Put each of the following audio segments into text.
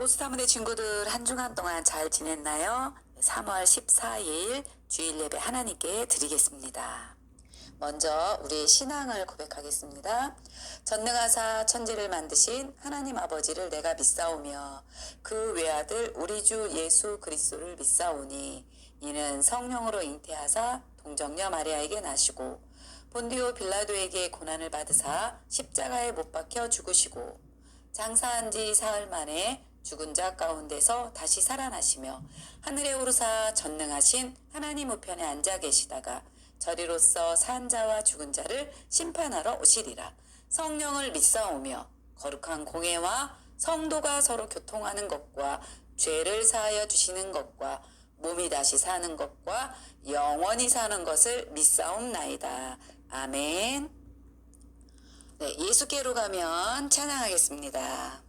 로고스 타문의 친구들 한 주간 동안 잘 지냈나요? 3월 14일 주일 예배 하나님께 드리겠습니다. 먼저 우리 신앙을 고백하겠습니다. 전능하사 천지를 만드신 하나님 아버지를 내가 믿사오며 그 외아들 우리 주 예수 그리스도를 믿사오니 이는 성령으로 잉태하사 동정녀 마리아에게 나시고 본디오 빌라도에게 고난을 받으사 십자가에 못 박혀 죽으시고 장사한 지 사흘 만에 죽은 자 가운데서 다시 살아나시며 하늘에 오르사 전능하신 하나님 우편에 앉아 계시다가 저리로서 산 자와 죽은 자를 심판하러 오시리라. 성령을 믿사오며 거룩한 공회와 성도가 서로 교통하는 것과 죄를 사하여 주시는 것과 몸이 다시 사는 것과 영원히 사는 것을 믿사옵나이다. 아멘. 네, 예수께로 가면 찬양하겠습니다.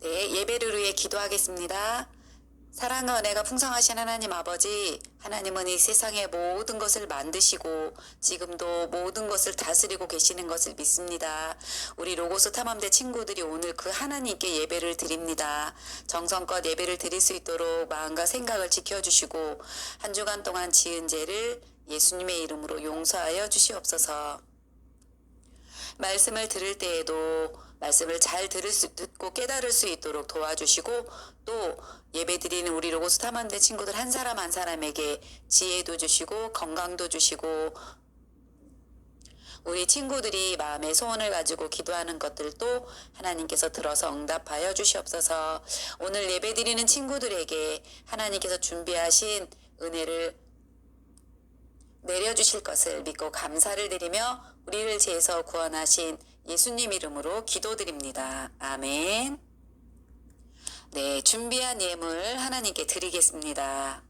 네, 예배를 위해 기도하겠습니다. 사랑과 은혜가 풍성하신 하나님 아버지, 하나님은 이 세상의 모든 것을 만드시고 지금도 모든 것을 다스리고 계시는 것을 믿습니다. 우리 로고스 탐험대 친구들이 오늘 그 하나님께 예배를 드립니다. 정성껏 예배를 드릴 수 있도록 마음과 생각을 지켜주시고 한 주간 동안 지은 죄를 예수님의 이름으로 용서하여 주시옵소서. 말씀을 들을 때에도 말씀을 잘 듣고 깨달을 수 있도록 도와주시고 또 예배드리는 우리 로고스 탐험대 친구들 한 사람 한 사람에게 지혜도 주시고 건강도 주시고 우리 친구들이 마음의 소원을 가지고 기도하는 것들도 하나님께서 들어서 응답하여 주시옵소서. 오늘 예배드리는 친구들에게 하나님께서 준비하신 은혜를 내려주실 것을 믿고 감사를 드리며 우리를 죄에서 구원하신 예수님 이름으로 기도드립니다. 아멘. 네, 준비한 예물 하나님께 드리겠습니다.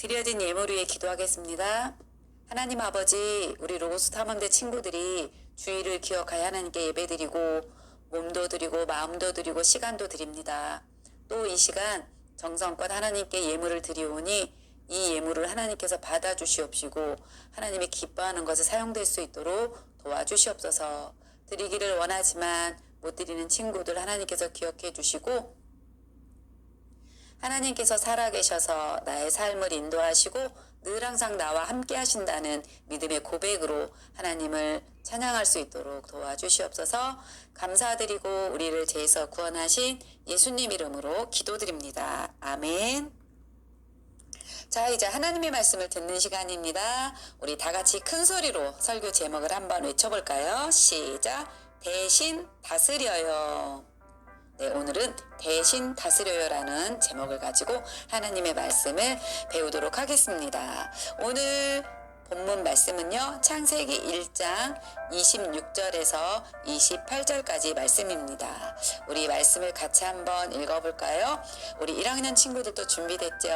드려진 예물 위에 기도하겠습니다. 하나님 아버지, 우리 로고스 탐험대 친구들이 주의를 기억하여 하나님께 예배드리고 몸도 드리고 마음도 드리고 시간도 드립니다. 또 이 시간 정성껏 하나님께 예물을 드리오니 이 예물을 하나님께서 받아주시옵시고 하나님이 기뻐하는 것에 사용될 수 있도록 도와주시옵소서. 드리기를 원하지만 못 드리는 친구들 하나님께서 기억해 주시고 하나님께서 살아계셔서 나의 삶을 인도하시고 늘 항상 나와 함께 하신다는 믿음의 고백으로 하나님을 찬양할 수 있도록 도와주시옵소서. 감사드리고 우리를 죄에서 구원하신 예수님 이름으로 기도드립니다. 아멘. 자, 이제 하나님의 말씀을 듣는 시간입니다. 우리 다 같이 큰 소리로 설교 제목을 한번 외쳐볼까요? 시작. 대신 다스려요. 네, 오늘은 대신 다스려요라는 제목을 가지고 하나님의 말씀을 배우도록 하겠습니다. 오늘 본문 말씀은요. 창세기 1장 26절에서 28절까지 말씀입니다. 우리 말씀을 같이 한번 읽어볼까요? 우리 1학년 친구들도 준비됐죠?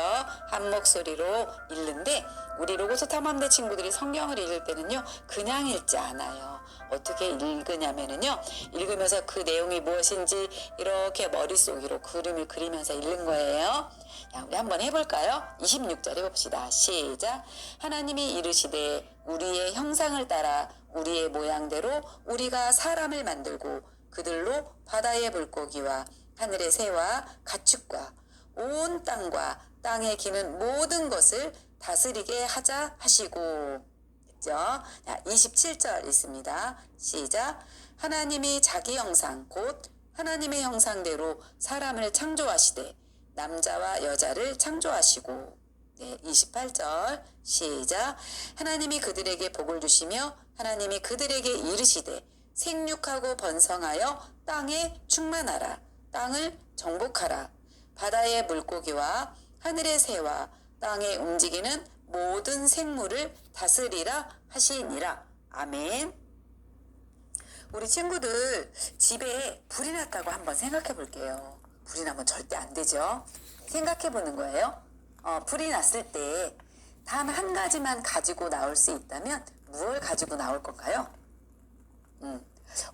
한 목소리로 읽는데 우리 로고스 탐험대 친구들이 성경을 읽을 때는요. 그냥 읽지 않아요. 어떻게 읽으냐면요. 읽으면서 그 내용이 무엇인지 이렇게 머릿속으로 그림을 그리면서 읽는 거예요. 자, 우리 한번 해볼까요? 26절 해봅시다. 시작. 하나님이 이르시되 우리의 형상을 따라 우리의 모양대로 우리가 사람을 만들고 그들로 바다의 물고기와 하늘의 새와 가축과 온 땅과 땅에 기는 모든 것을 다스리게 하자 하시고. 했죠? 자, 27절 있습니다. 시작. 하나님이 자기 형상 곧 하나님의 형상대로 사람을 창조하시되 남자와 여자를 창조하시고. 네, 28절 시작. 하나님이 그들에게 복을 주시며 하나님이 그들에게 이르시되 생육하고 번성하여 땅에 충만하라. 땅을 정복하라. 바다의 물고기와 하늘의 새와 땅에 움직이는 모든 생물을 다스리라 하시니라. 아멘. 우리 친구들 집에 불이 났다고 한번 생각해 볼게요. 불이 나면 절대 안 되죠. 생각해 보는 거예요. 불이 났을 때 단 한 가지만 가지고 나올 수 있다면 무엇을 가지고 나올 건가요?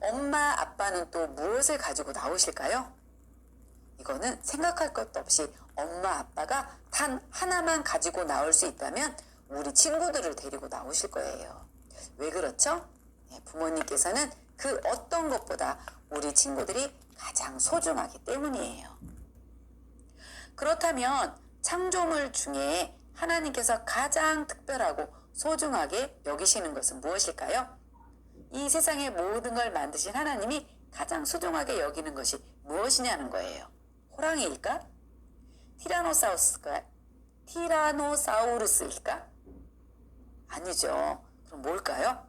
엄마 아빠는 또 무엇을 가지고 나오실까요? 이거는 생각할 것도 없이 엄마 아빠가 단 하나만 가지고 나올 수 있다면 우리 친구들을 데리고 나오실 거예요. 왜 그렇죠? 부모님께서는 그 어떤 것보다 우리 친구들이 가장 소중하기 때문이에요. 그렇다면 창조물 중에 하나님께서 가장 특별하고 소중하게 여기시는 것은 무엇일까요? 이 세상의 모든 걸 만드신 하나님이 가장 소중하게 여기는 것이 무엇이냐는 거예요. 호랑이일까? 티라노사우루스일까? 아니죠. 그럼 뭘까요?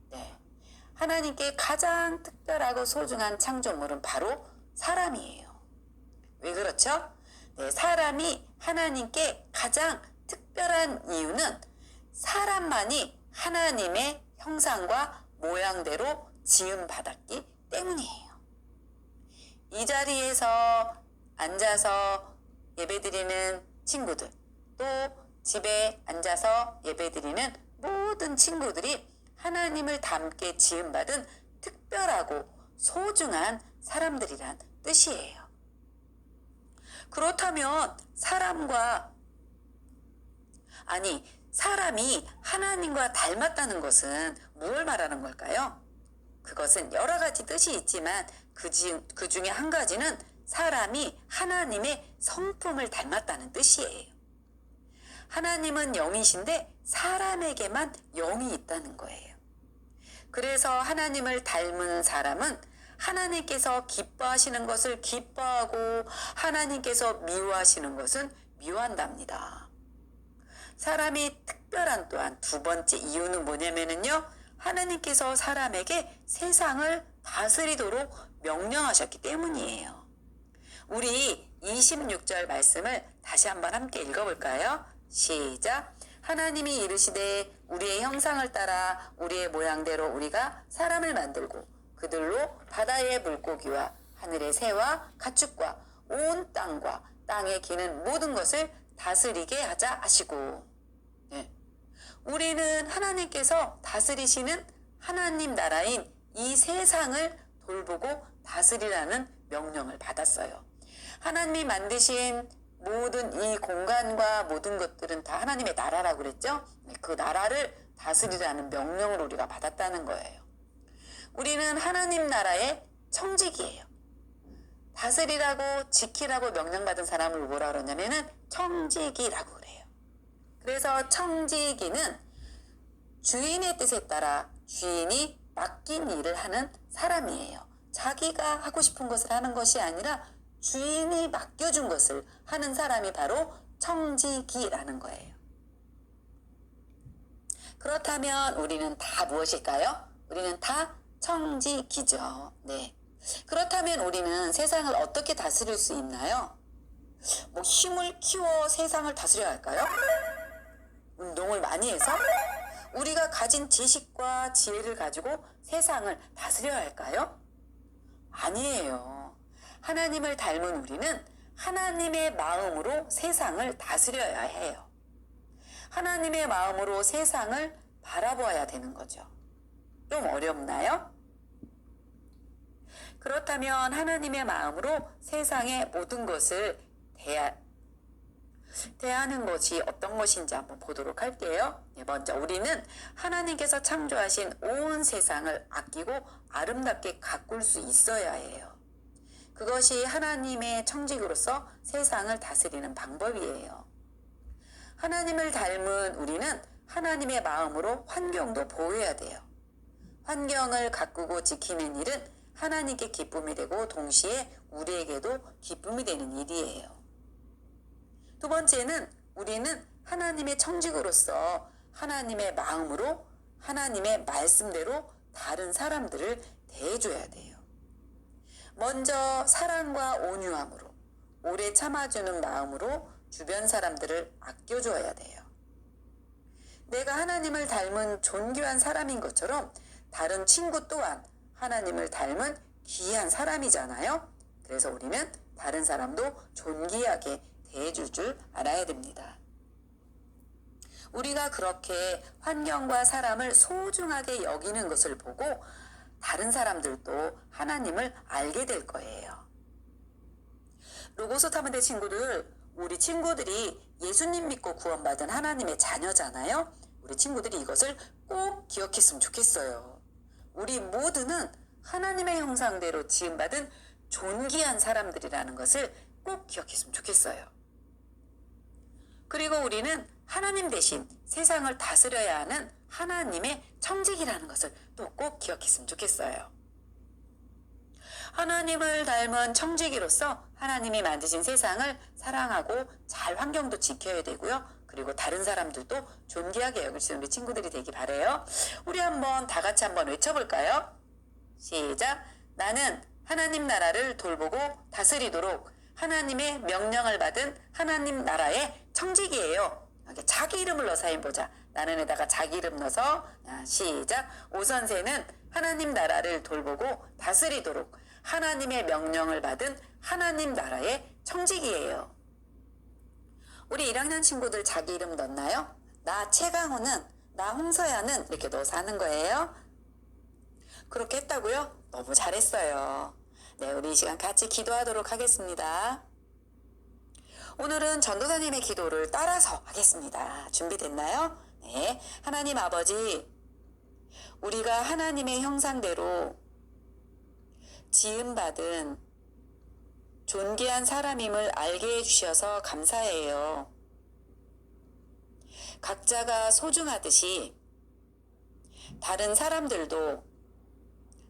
네. 하나님께 가장 특별하고 소중한 창조물은 바로 사람이에요. 왜 그렇죠? 네, 사람이 하나님께 가장 특별한 이유는 사람만이 하나님의 형상과 모양대로 지음받았기 때문이에요. 이 자리에서 앉아서 예배드리는 친구들, 또 집에 앉아서 예배드리는 모든 친구들이 하나님을 닮게 지음받은 특별하고 소중한 사람들이란 뜻이에요. 그렇다면 사람이 하나님과 닮았다는 것은 무엇을 말하는 걸까요? 그것은 여러 가지 뜻이 있지만 그 중에 한 가지는 사람이 하나님의 성품을 닮았다는 뜻이에요. 하나님은 영이신데 사람에게만 영이 있다는 거예요. 그래서 하나님을 닮은 사람은 하나님께서 기뻐하시는 것을 기뻐하고 하나님께서 미워하시는 것은 미워한답니다. 사람이 특별한 또한 두 번째 이유는 뭐냐면요. 하나님께서 사람에게 세상을 다스리도록 명령하셨기 때문이에요. 우리 26절 말씀을 다시 한번 함께 읽어볼까요? 시작. 하나님이 이르시되 우리의 형상을 따라 우리의 모양대로 우리가 사람을 만들고 그들로 바다의 물고기와 하늘의 새와 가축과 온 땅과 땅에 기는 모든 것을 다스리게 하자 하시고. 네. 우리는 하나님께서 다스리시는 하나님 나라인 이 세상을 돌보고 다스리라는 명령을 받았어요. 하나님이 만드신 모든 이 공간과 모든 것들은 다 하나님의 나라라고 그랬죠? 그 나라를 다스리라는 명령을 우리가 받았다는 거예요. 우리는 하나님 나라의 청직이에요. 다스리라고 지키라고 명령받은 사람을 뭐라 그러냐면은 청지기라고 그래요. 그래서 청지기는 주인의 뜻에 따라 주인이 맡긴 일을 하는 사람이에요. 자기가 하고 싶은 것을 하는 것이 아니라 주인이 맡겨준 것을 하는 사람이 바로 청지기라는 거예요. 그렇다면 우리는 다 무엇일까요? 우리는 다 청지기죠. 네. 그렇다면 우리는 세상을 어떻게 다스릴 수 있나요? 힘을 키워 세상을 다스려야 할까요? 운동을 많이 해서? 우리가 가진 지식과 지혜를 가지고 세상을 다스려야 할까요? 아니에요. 하나님을 닮은 우리는 하나님의 마음으로 세상을 다스려야 해요. 하나님의 마음으로 세상을 바라보아야 되는 거죠. 좀 어렵나요? 그렇다면 하나님의 마음으로 세상의 모든 것을 대하는 것이 어떤 것인지 한번 보도록 할게요. 먼저 우리는 하나님께서 창조하신 온 세상을 아끼고 아름답게 가꿀 수 있어야 해요. 그것이 하나님의 청직으로서 세상을 다스리는 방법이에요. 하나님을 닮은 우리는 하나님의 마음으로 환경도 보호해야 돼요. 환경을 가꾸고 지키는 일은 하나님께 기쁨이 되고 동시에 우리에게도 기쁨이 되는 일이에요. 두 번째는 우리는 하나님의 청직으로서 하나님의 마음으로 하나님의 말씀대로 다른 사람들을 대해줘야 돼요. 먼저 사랑과 온유함으로 오래 참아주는 마음으로 주변 사람들을 아껴줘야 돼요. 내가 하나님을 닮은 존귀한 사람인 것처럼 다른 친구 또한 하나님을 닮은 귀한 사람이잖아요. 그래서 우리는 다른 사람도 존귀하게 대해줄 줄 알아야 됩니다. 우리가 그렇게 환경과 사람을 소중하게 여기는 것을 보고 다른 사람들도 하나님을 알게 될 거예요. 로고스 타문대 친구들, 우리 친구들이 예수님 믿고 구원받은 하나님의 자녀잖아요. 우리 친구들이 이것을 꼭 기억했으면 좋겠어요. 우리 모두는 하나님의 형상대로 지음받은 존귀한 사람들이라는 것을 꼭 기억했으면 좋겠어요. 그리고 우리는 하나님 대신 세상을 다스려야 하는 하나님의 청직이라는 것을 또 꼭 기억했으면 좋겠어요. 하나님을 닮은 청지기로서 하나님이 만드신 세상을 사랑하고 잘 환경도 지켜야 되고요. 그리고 다른 사람들도 존귀하게 여길 수 있는 우리 친구들이 되기 바라요. 우리 한번 다 같이 한번 외쳐볼까요? 시작. 나는 하나님 나라를 돌보고 다스리도록 하나님의 명령을 받은 하나님 나라의 청지기예요. 자기 이름을 넣어서 해보자. 나는에다가 자기 이름 넣어서 시작. 오선세는 하나님 나라를 돌보고 다스리도록 하나님의 명령을 받은 하나님 나라의 청직이에요. 우리 1학년 친구들 자기 이름 넣나요? 나 최강호는, 나 홍서야는 이렇게 넣어서 하는 거예요. 그렇게 했다고요? 너무 잘했어요. 네, 우리 이 시간 같이 기도하도록 하겠습니다. 오늘은 전도사님의 기도를 따라서 하겠습니다. 준비됐나요? 네, 하나님 아버지, 우리가 하나님의 형상대로 지음받은 존귀한 사람임을 알게 해주셔서 감사해요. 각자가 소중하듯이 다른 사람들도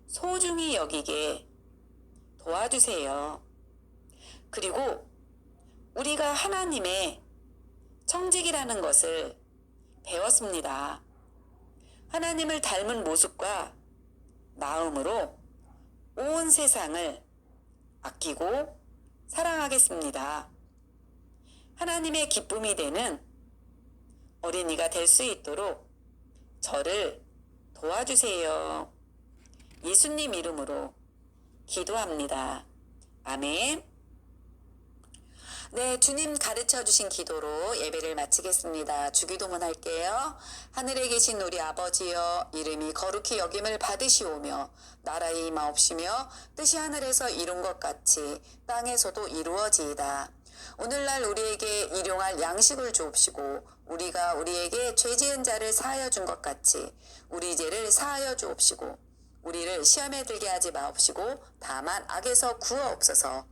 소중히 여기게 도와주세요. 그리고 우리가 하나님의 청직이라는 것을 배웠습니다. 하나님을 닮은 모습과 마음으로 온 세상을 아끼고 사랑하겠습니다. 하나님의 기쁨이 되는 어린이가 될 수 있도록 저를 도와주세요. 예수님 이름으로 기도합니다. 아멘. 네, 주님 가르쳐 주신 기도로 예배를 마치겠습니다. 주기도문 할게요. 하늘에 계신 우리 아버지여, 이름이 거룩히 여김을 받으시오며 나라의 임하옵시며 뜻이 하늘에서 이룬 것 같이 땅에서도 이루어지이다. 오늘날 우리에게 일용할 양식을 주옵시고 우리가 우리에게 죄 지은 자를 사하여 준 것 같이 우리 죄를 사하여 주옵시고 우리를 시험에 들게 하지 마옵시고 다만 악에서 구하옵소서.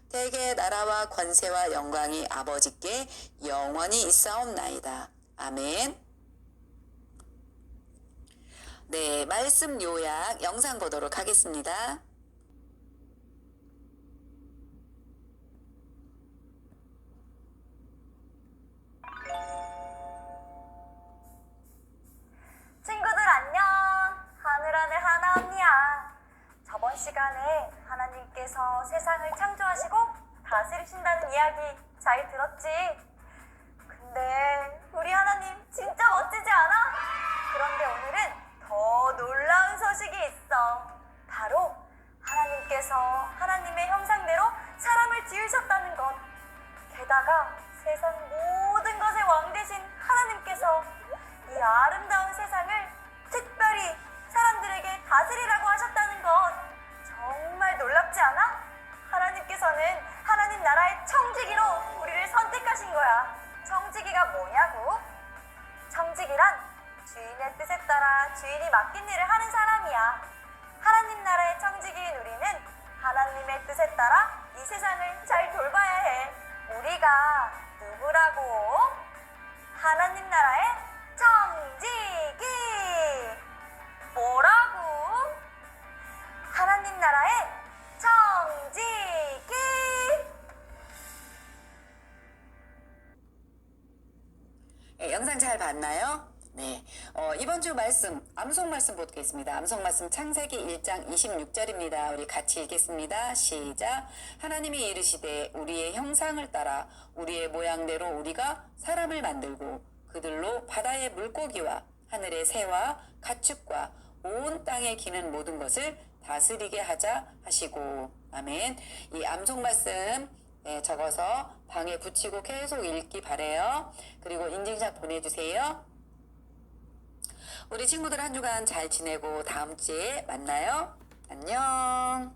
대개 나라와 권세와 영광이 아버지께 영원히 있사옵나이다. 아멘. 네, 말씀 요약 영상 보도록 하겠습니다. 친구들 안녕. 하늘하늘 하나 언니야. 저번 시간에 하나님께서 세상을 창조하시고 다스리신다는 이야기 잘 들었지? 근데 우리 하나님 진짜 멋지지 않아? 그런데 소식이 있어. 바로 하나님께서 하나님의 형상대로 사람을 지으셨다는 것. 게다가 세상 모든 것의 왕 되신 하나님께서 이 아름다운 세상을 특별히 사람들에게 다스리라고 하셨다는 것. 정말 놀랍지 않아? 하나님께서는 하나님 나라의 청지기로 우리를 선택하신 거야. 청지기가 뭐냐고? 청지기란 주인의 뜻에 따라 주인이 맡긴 일을 하는 사람이야. 하나님 나라의 청지기인 우리는 하나님의 뜻에 따라 이 세상을 잘 돌봐야 해. 우리가 누구라고? 하나님 나라의 청지기! 뭐라고? 하나님 나라의 청지기! 네, 영상 잘 봤나요? 네. 이번 주 말씀, 암송 말씀 보겠습니다. 암송 말씀 창세기 1장 26절입니다. 우리 같이 읽겠습니다. 시작. 하나님이 이르시되 우리의 형상을 따라 우리의 모양대로 우리가 사람을 만들고 그들로 바다의 물고기와 하늘의 새와 가축과 온 땅에 기는 모든 것을 다스리게 하자 하시고. 아멘. 이 암송 말씀 적어서 방에 붙이고 계속 읽기 바래요. 그리고 인증샷 보내주세요. 우리 친구들 한 주간 잘 지내고 다음 주에 만나요. 안녕.